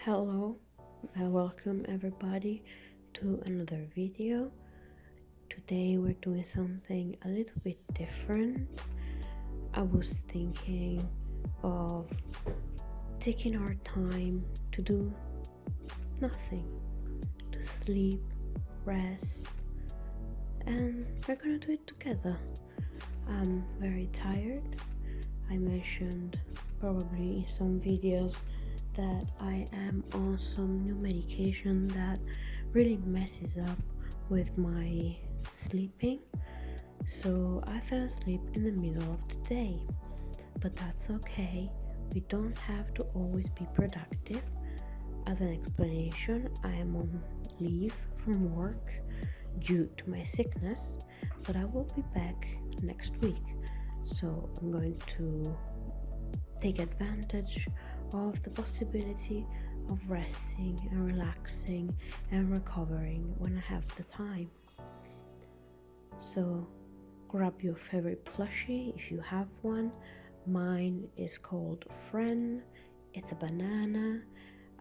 Hello, welcome everybody to another video. Today we're doing something a little bit different. I was thinking of taking our time to do nothing, to sleep, rest, and we're gonna do it together. I'm very tired. I mentioned probably in some videos that I am on some new medication that really messes up with my sleeping. So I fell asleep in the middle of the day. But that's okay. We don't have to always be productive. As an explanation, I am on leave from work due to my sickness, but I will be back next week. So I'm going to take advantage of the possibility of resting and relaxing and recovering when I have the time. So grab your favorite plushie if you have one. Mine is called Friend. It's a banana.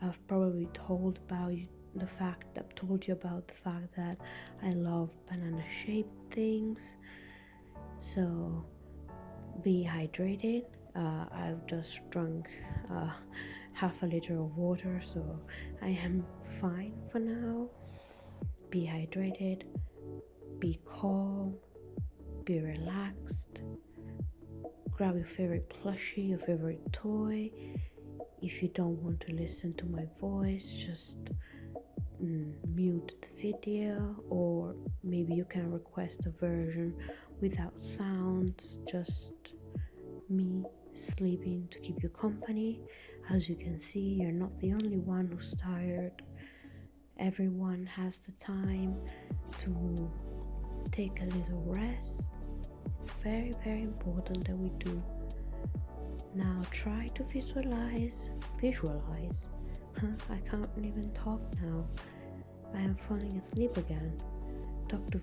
I've probably told you about the fact that I love banana shaped things. So be hydrated. I've just drunk half a liter of water, so I am fine for now. Be hydrated, be calm, be relaxed. Grab your favorite plushie, your favorite toy. If you don't want to listen to my voice, just mute the video, or maybe you can request a version without sounds, just me sleeping to keep you company. As you can see, you're not the only one who's tired. Everyone has the time to take a little rest. It's very, very important that we do. Now try to visualize. I can't even talk now. I am falling asleep again. Try to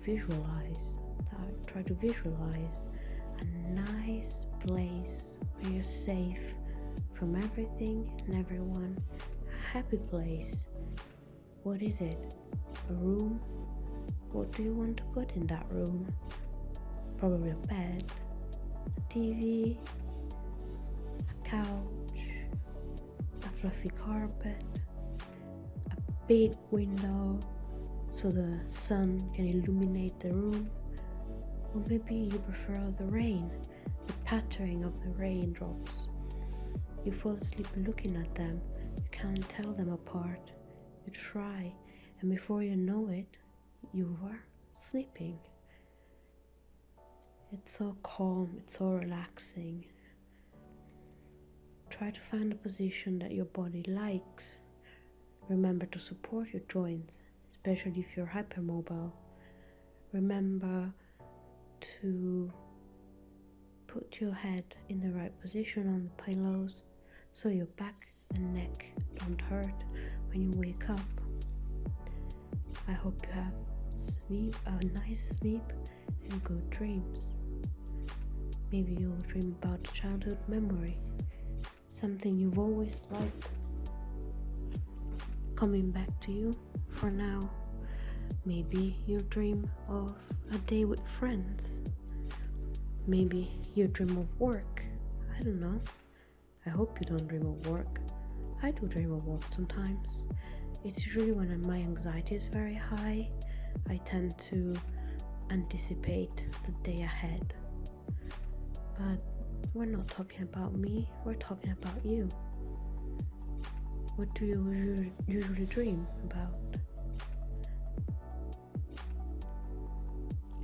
visualize a nice place where you're safe from everything and everyone. A happy place. What is it? A room? What do you want to put in that room? Probably a bed, a TV, a couch, a fluffy carpet, a big window so the sun can illuminate the room. Or maybe you prefer the rain, the pattering of the raindrops. You fall asleep looking at them. You can't tell them apart. You try, and before you know it, you are sleeping. It's so calm, it's so relaxing. Try to find a position that your body likes. Remember to support your joints, especially if you're hypermobile. Remember to put your head in the right position on the pillows so your back and neck don't hurt when you wake up. I hope you have a nice sleep and good dreams. Maybe you'll dream about a childhood memory, something you've always liked coming back to you. For now, maybe you'll dream of a day with friends. Maybe you dream of work. I don't know. I hope you don't dream of work. I do dream of work sometimes. It's usually when my anxiety is very high. I tend to anticipate the day ahead. But we're not talking about me, we're talking about you. What do you usually dream about?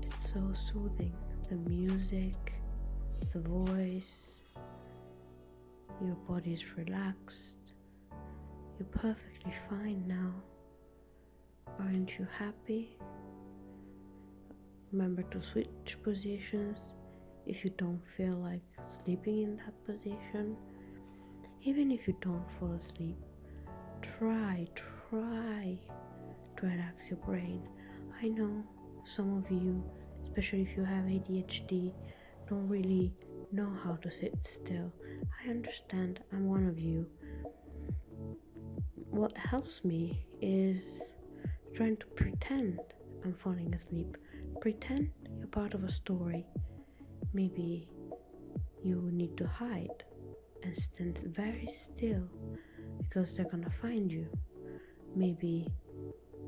It's so soothing. The music, the voice, your body's relaxed. You're perfectly fine now. Aren't you happy? Remember to switch positions if you don't feel like sleeping in that position. Even if you don't fall asleep, try to relax your brain. I know some of you, especially if you have ADHD, don't really know how to sit still. I understand, I'm one of you. what helps me is trying to pretend I'm falling asleep. Pretend you're part of a story. Maybe you need to hide and stand very still because they're gonna find you. Maybe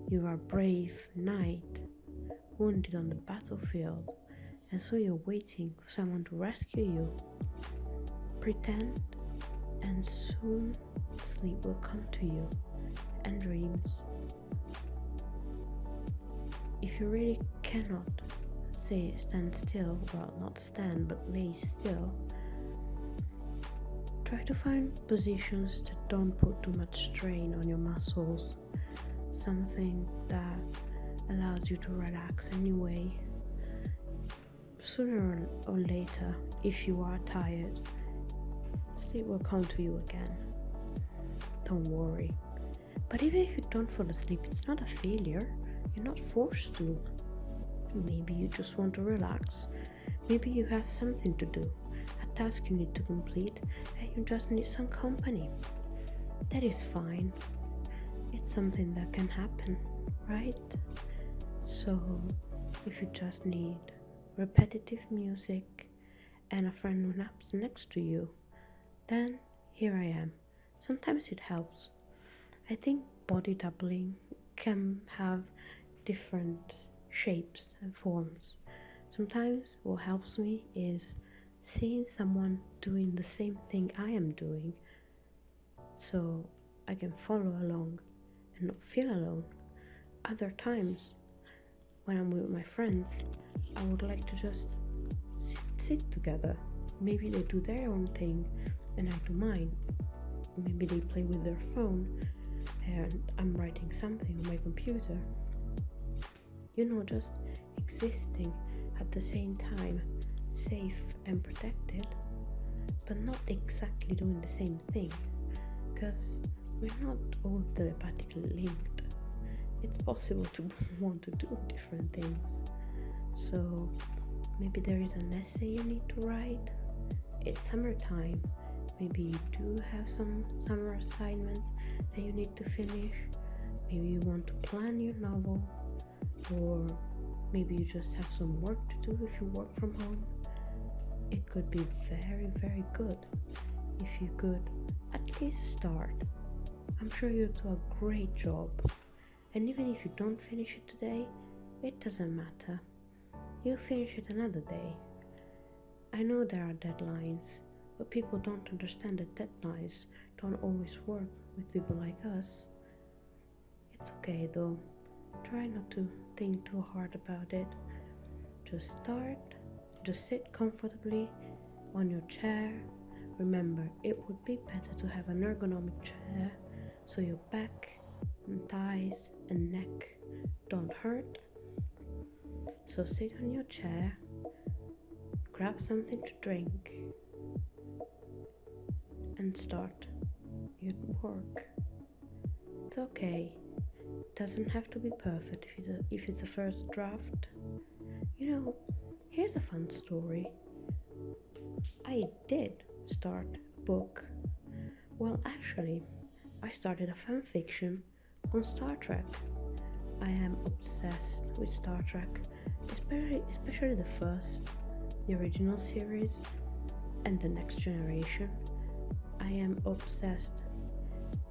you are a brave knight wounded on the battlefield, and so you're waiting for someone to rescue you. Pretend, and soon sleep will come to you, and dreams. If you really cannot say stand still, well, not stand but lay still, try to find positions that don't put too much strain on your muscles, something that allows you to relax anyway. Sooner or later, if you are tired, sleep will come to you again. Don't worry. But even if you don't fall asleep, it's not a failure. You're not forced to. Maybe you just want to relax. Maybe you have something to do, a task you need to complete, and you just need some company. That is fine. It's something that can happen, right? So, if you just need repetitive music and a friend who naps next to you, then here I am. Sometimes it helps. I think body doubling can have different shapes and forms. Sometimes what helps me is seeing someone doing the same thing I am doing, so I can follow along and not feel alone. Other times, when I'm with my friends, I would like to just sit together. Maybe they do their own thing and I do mine. Maybe they play with their phone and I'm writing something on my computer. Just existing at the same time, safe and protected, but not exactly doing the same thing, because we're not all telepathically linked. It's possible to want to do different things. So maybe there is an essay you need to write. It's summertime. Maybe you do have some summer assignments that you need to finish. Maybe you want to plan your novel, or maybe you just have some work to do if you work from home. It could be very, very good if you could at least start. I'm sure you'll do a great job. And even if you don't finish it today, it doesn't matter. You'll finish it another day. I know there are deadlines, but people don't understand that deadlines don't always work with people like us. It's okay though. Try not to think too hard about it. Just start. Just sit comfortably on your chair. Remember, it would be better to have an ergonomic chair so your back and thighs and neck don't hurt. So sit on your chair, grab something to drink, and start your work. It's okay. It doesn't have to be perfect if it's a first draft. Here's a fun story. I did start a book. Well, actually, I started a fan fiction on Star Trek. I am obsessed with Star Trek, especially the original series, and the Next Generation. I am obsessed.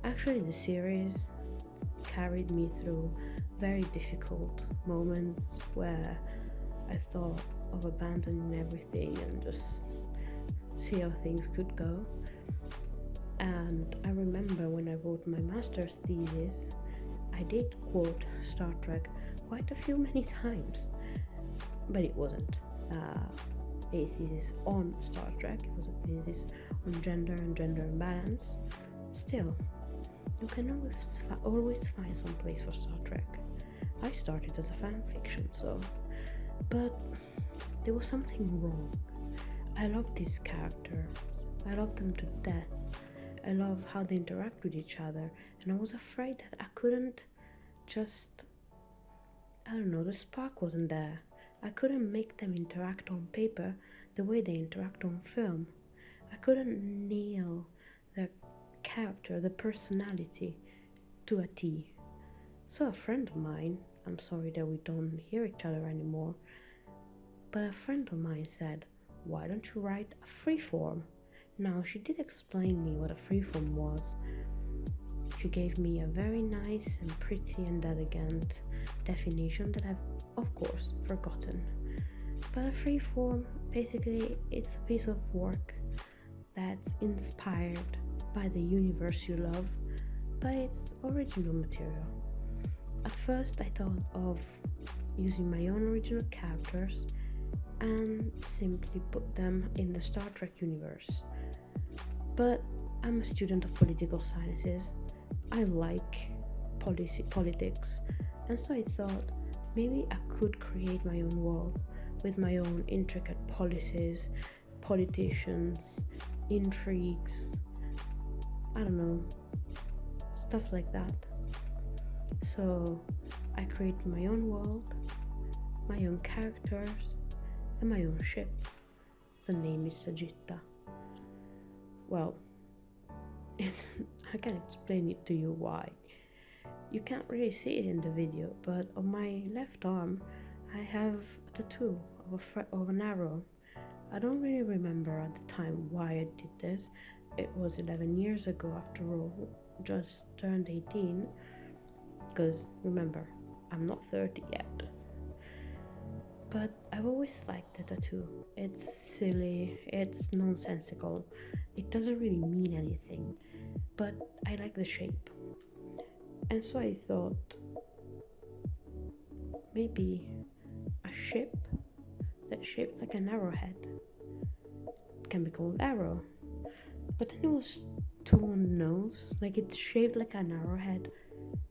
Actually, the series carried me through very difficult moments where I thought of abandoning everything and just see how things could go. And I remember when I wrote my master's thesis, I did quote Star Trek quite a few many times, but it wasn't a thesis on Star Trek, it was a thesis on gender and gender imbalance. Still, you can always find some place for Star Trek. I started as a fan fiction, but there was something wrong. I love these characters. I love them to death. I love how they interact with each other, and I was afraid that I couldn't the spark wasn't there. I couldn't make them interact on paper the way they interact on film. I couldn't nail their character, the personality, to a T. So a friend of mine, I'm sorry that we don't hear each other anymore, but a friend of mine said, why don't you write a freeform? Now, she did explain me what a freeform was. She gave me a very nice and pretty and elegant definition that I've, of course, forgotten. But a freeform, basically, it's a piece of work that's inspired by the universe you love, by its original material. At first, I thought of using my own original characters and simply put them in the Star Trek universe. But I'm a student of political sciences. I like politics, and so I thought maybe I could create my own world with my own intricate policies, politicians, intrigues, I don't know, stuff like that. So I created my own world, my own characters, and my own ship. The name is Sagitta. Well, I can explain it to you why. You can't really see it in the video, but on my left arm I have a tattoo of an arrow. I don't really remember at the time why I did this. It was 11 years ago after all, just turned 18, because remember, I'm not 30 yet. But I've always liked the tattoo. It's silly, it's nonsensical, it doesn't really mean anything, but I like the shape. And so I thought, maybe a ship that's shaped like an arrowhead can be called Arrow. But then it was too on the nose, like it's shaped like an arrowhead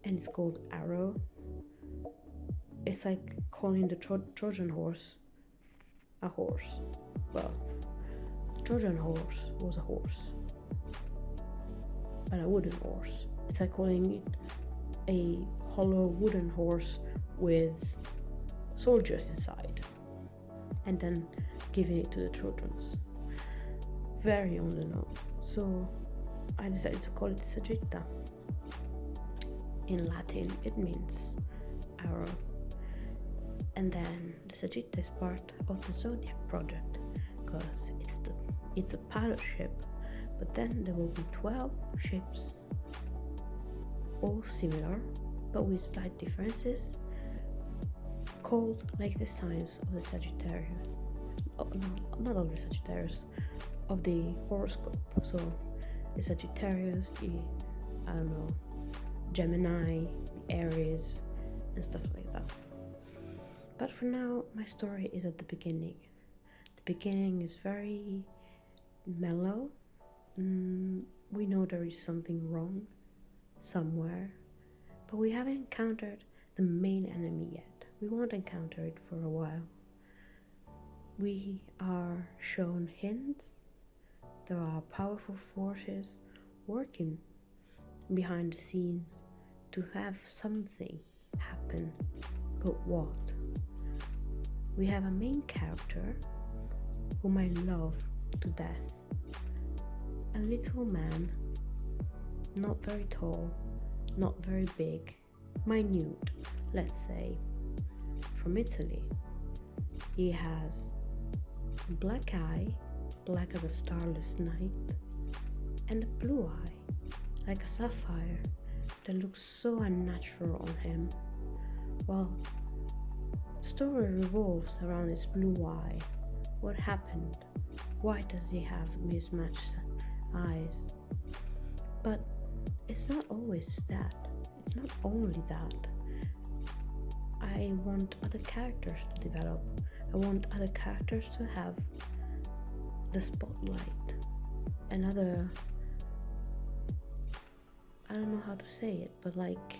and it's called Arrow. It's like calling the Trojan horse a horse. Well, the Trojan horse was a horse, but a wooden horse. It's like calling it a hollow wooden horse with soldiers inside, and then giving it to the Trojans. Very on the nose. So I decided to call it Sagitta. In Latin, it means arrow. And then the Sagitta is part of the Zodiac project, because it's a pilot ship, but then there will be 12 ships, all similar, but with slight differences, called like the signs of the Sagittarius. Oh, no, not of the Sagittarius, of the horoscope. So the Sagittarius, the, I don't know, Gemini, the Aries, and stuff like that. But for now, my story is at the beginning. The beginning is very mellow. We know there is something wrong somewhere, but we haven't encountered the main enemy yet. We won't encounter it for a while. We are shown hints. There are powerful forces working behind the scenes to have something happen, but what? We have a main character whom I love to death. A little man, not very tall, not very big, minute, let's say, from Italy. He has a black eye, black as a starless night, and a blue eye, like a sapphire, that looks so unnatural on him. Well, the story revolves around his blue eye. What happened? Why does he have mismatched eyes? But it's not always that. It's not only that. I want other characters to develop. I want other characters to have the spotlight. Another, I don't know how to say it, but like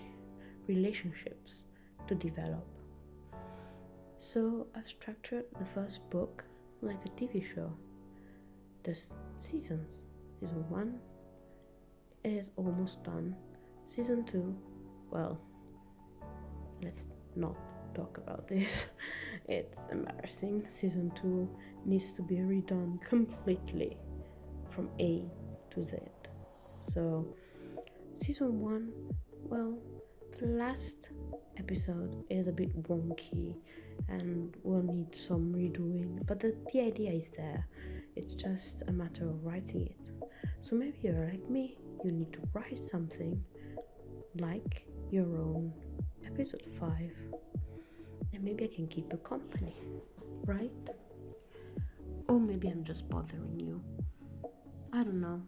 relationships to develop. So I've structured the first book like a TV show. There's seasons. Season 1 is almost done. Season 2, well, let's not talk about this. It's embarrassing. Season 2 needs to be redone completely from A to Z. So season 1 Well, the last episode is a bit wonky and will need some redoing, but the idea is there. It's just a matter of writing it. So maybe you're like me, you need to write something like your own episode 5, and maybe I can keep you company, right? Or maybe I'm just bothering you. I don't know.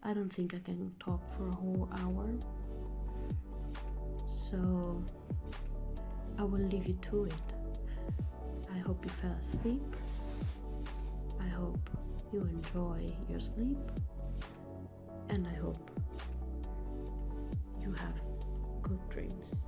I don't think I can talk for a whole hour. So I will leave you to it. I hope you fell asleep. I hope you enjoy your sleep. And I hope you have good dreams.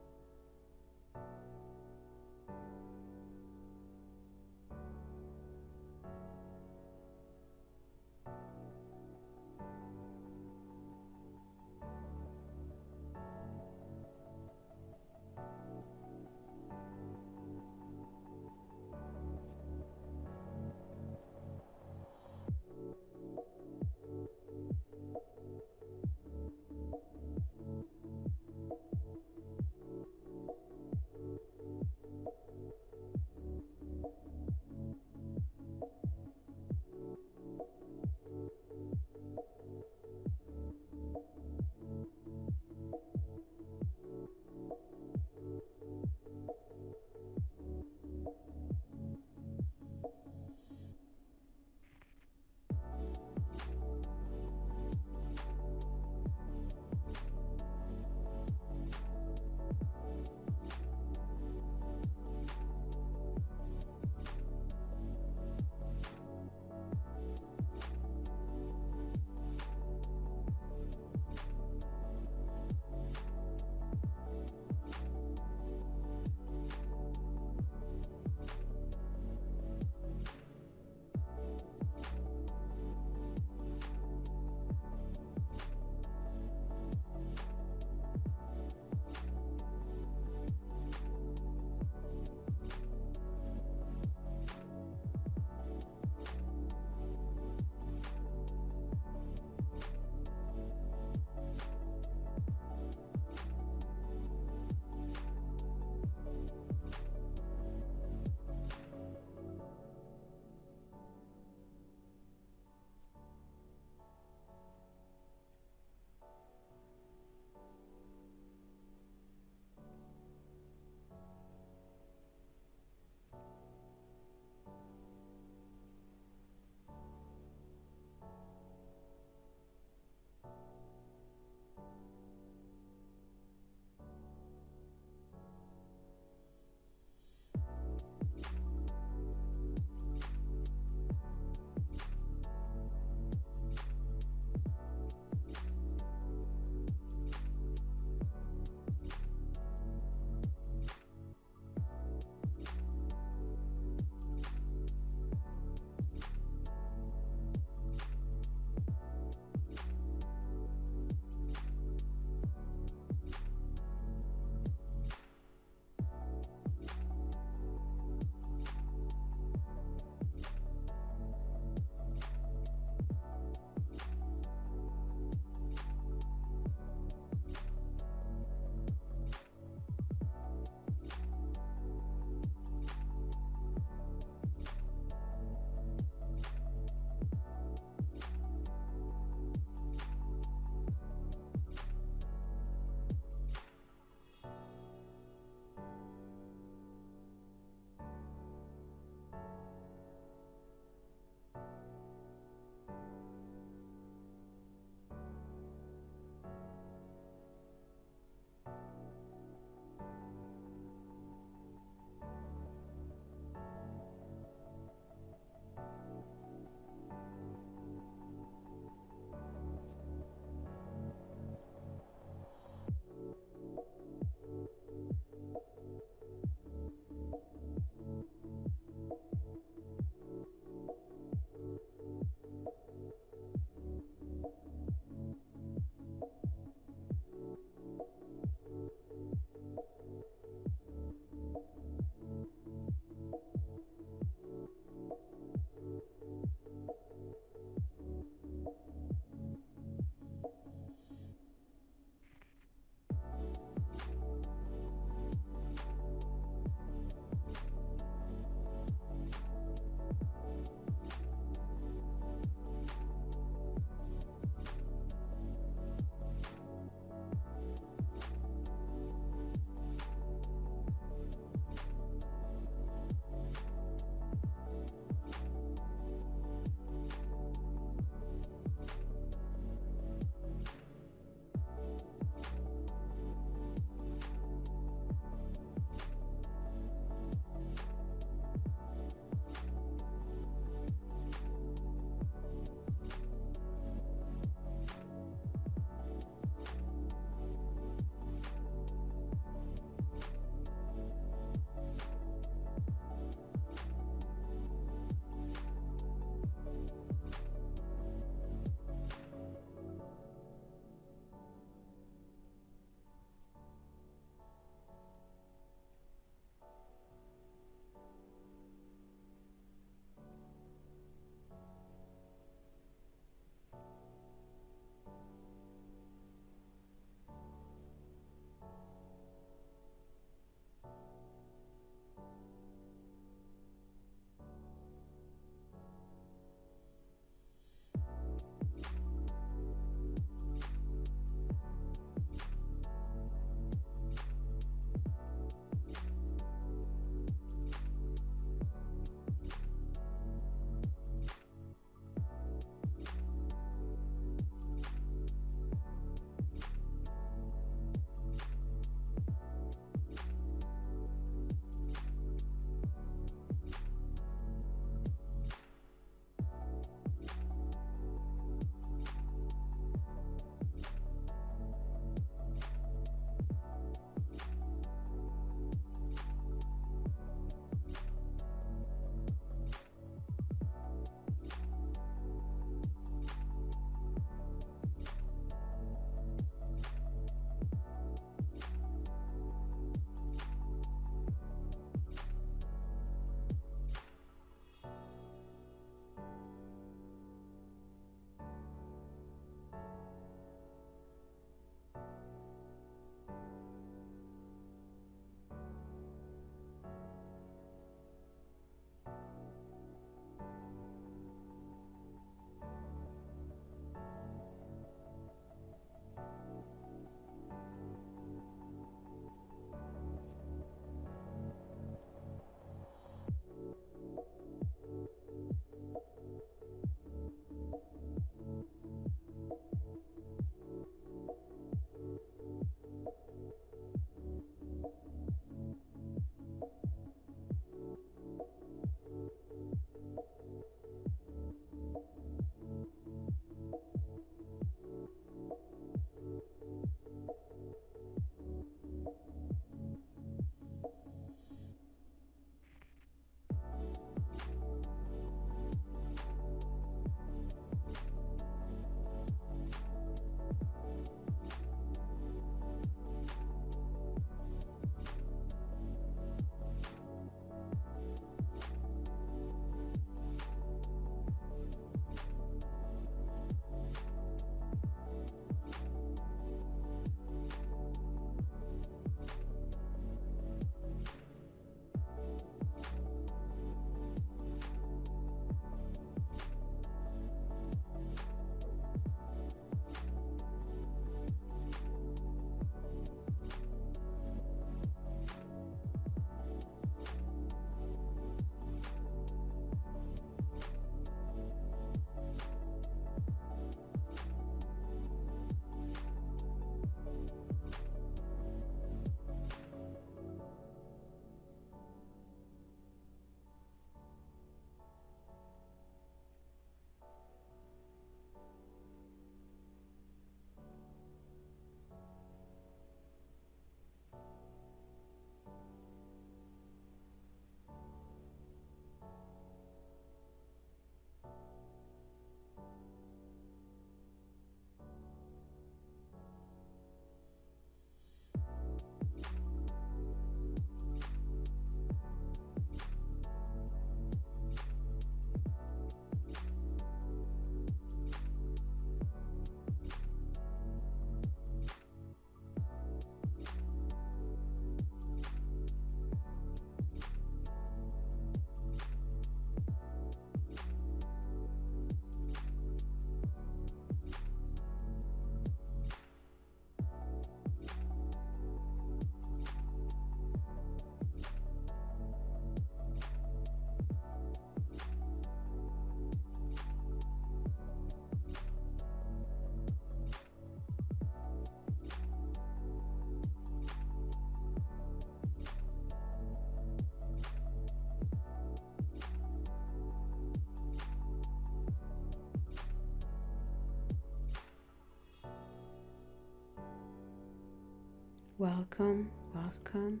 Welcome, welcome.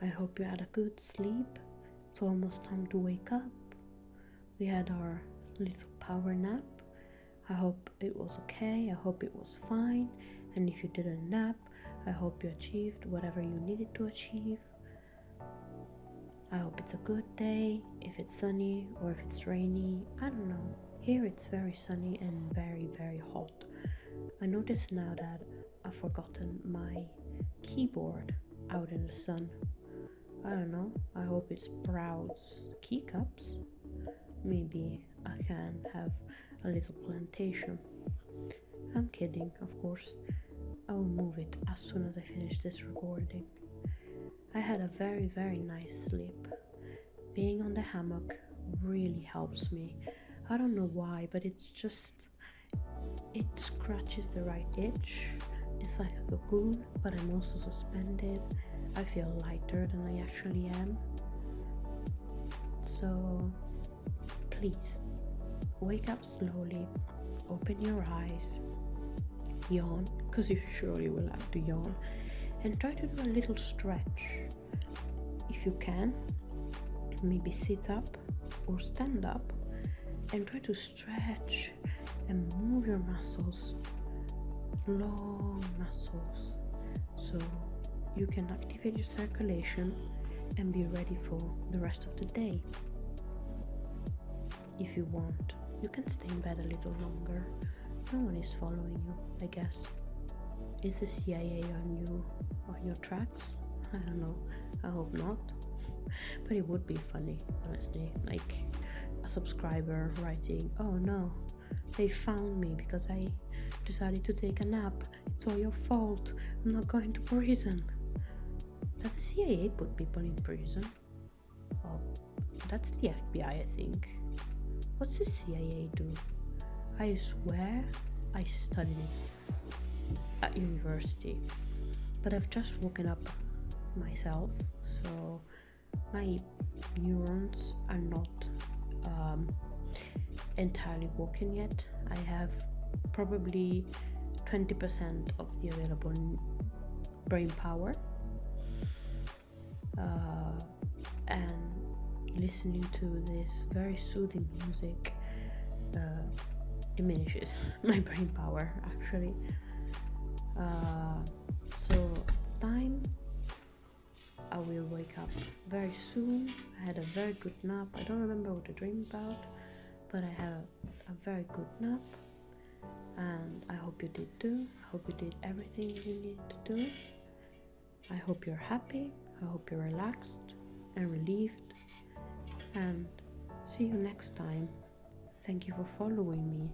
I hope you had a good sleep. It's almost time to wake up. We had our little power nap. I hope it was okay. I hope it was fine. And if you didn't nap, I hope you achieved whatever you needed to achieve. I hope it's a good day, if it's sunny or if it's rainy. I don't know. Here it's very sunny and very, very hot. I notice now that I've forgotten my keyboard out in the sun. I don't know. I hope it sprouts keycaps. Maybe I can have a little plantation. I'm kidding, of course. I will move it as soon as I finish this recording. I had a very, very nice sleep. Being on the hammock really helps me. I don't know why, but it scratches the right itch. It's like a cocoon, but I'm also suspended. I feel lighter than I actually am. So please, wake up slowly, open your eyes, yawn, because you surely will have to yawn, and try to do a little stretch. If you can, maybe sit up or stand up and try to stretch and move your muscles, long muscles, so you can activate your circulation and be ready for the rest of the day. If you want, you can stay in bed a little longer. No one is following you, I guess. Is the CIA on your tracks? I don't know. I hope not. But it would be funny, honestly. Like a subscriber writing, "Oh no, they found me because I decided to take a nap. It's all your fault. I'm not going to prison." Does the CIA put people in prison? Oh, that's the FBI, I think. What's the CIA do? I swear I studied it at university, but I've just woken up myself, so my neurons are not entirely woken yet. I have probably 20% of the available brain power, and listening to this very soothing music diminishes my brain power, actually. So it's time. I will wake up very soon. I had a very good nap. I don't remember what I dreamed about, but I had a very good nap, and I hope you did too. I hope you did everything you needed to do. I hope you're happy. I hope you're relaxed and relieved, and see you next time. Thank you for following me.